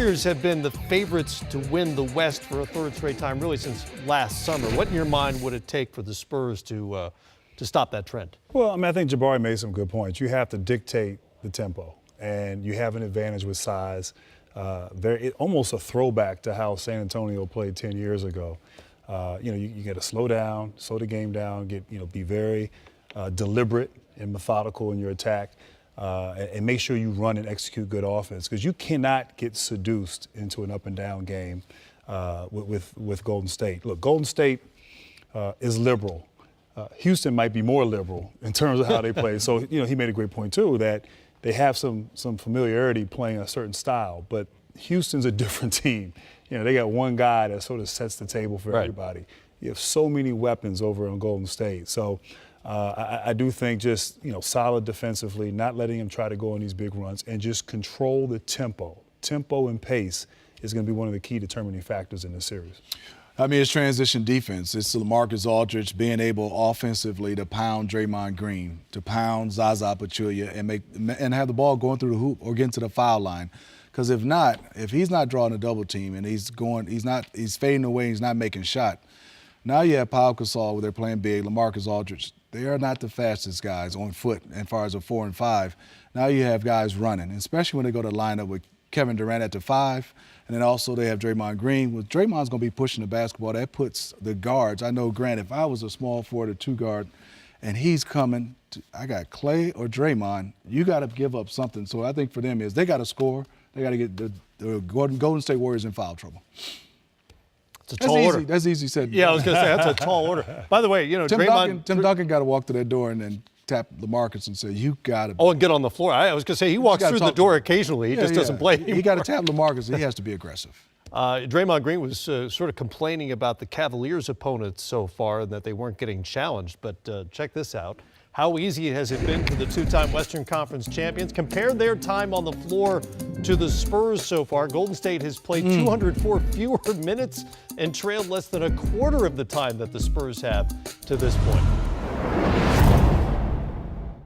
Warriors have been the favorites to win the West for a third straight time, really since last summer. What in your mind would it take for the Spurs to stop that trend? Well, I think Jabari made some good points. You have to dictate the tempo, and you have an advantage with size. Almost a throwback to how San Antonio played 10 years ago. You got to slow down, slow the game down, be very deliberate and methodical in your attack. And make sure you run and execute good offense, because you cannot get seduced into an up and down game with Golden State. Look, Golden State is liberal. Houston might be more liberal in terms of how they play. So, he made a great point too, that they have some familiarity playing a certain style, but Houston's a different team. They got one guy that sort of sets the table for everybody. You have so many weapons over on Golden State. So I do think just, solid defensively, not letting him try to go on these big runs, and just control the tempo. Tempo and pace is going to be one of the key determining factors in this series. I mean, it's transition defense. It's LaMarcus Aldridge being able offensively to pound Draymond Green, to pound Zaza Pachulia, and have the ball going through the hoop or getting to the foul line. Because if he's not drawing a double team and he's fading away, he's not making shot. Now you have Pau Gasol where they're playing big, LaMarcus Aldridge. They are not the fastest guys on foot as far as a 4 and 5. Now you have guys running, especially when they go to line up with Kevin Durant at the 5. And then also they have Draymond Green. Well, Draymond's going to be pushing the basketball. That puts the guards. I know, Grant, if I was a small forward or 2 guard and he's coming, I got Clay or Draymond, you got to give up something. So I think for them is they got to score. They got to get the Golden State Warriors in foul trouble. It's a tall order. That's easy said. Yeah, I was going to say, that's a tall order. By the way, Tim Duncan got to walk to that door and then tap LaMarcus and say, you got to. Oh, and get on the floor. I was going to say, he walks through the door occasionally. He just doesn't play anymore. He got to tap LaMarcus. He has to be aggressive. Draymond Green was sort of complaining about the Cavaliers' opponents so far and that they weren't getting challenged. But check this out. How easy has it been for the 2-time Western Conference champions? Compare their time on the floor to the Spurs so far. Golden State has played 204 fewer minutes and trailed less than a quarter of the time that the Spurs have to this point.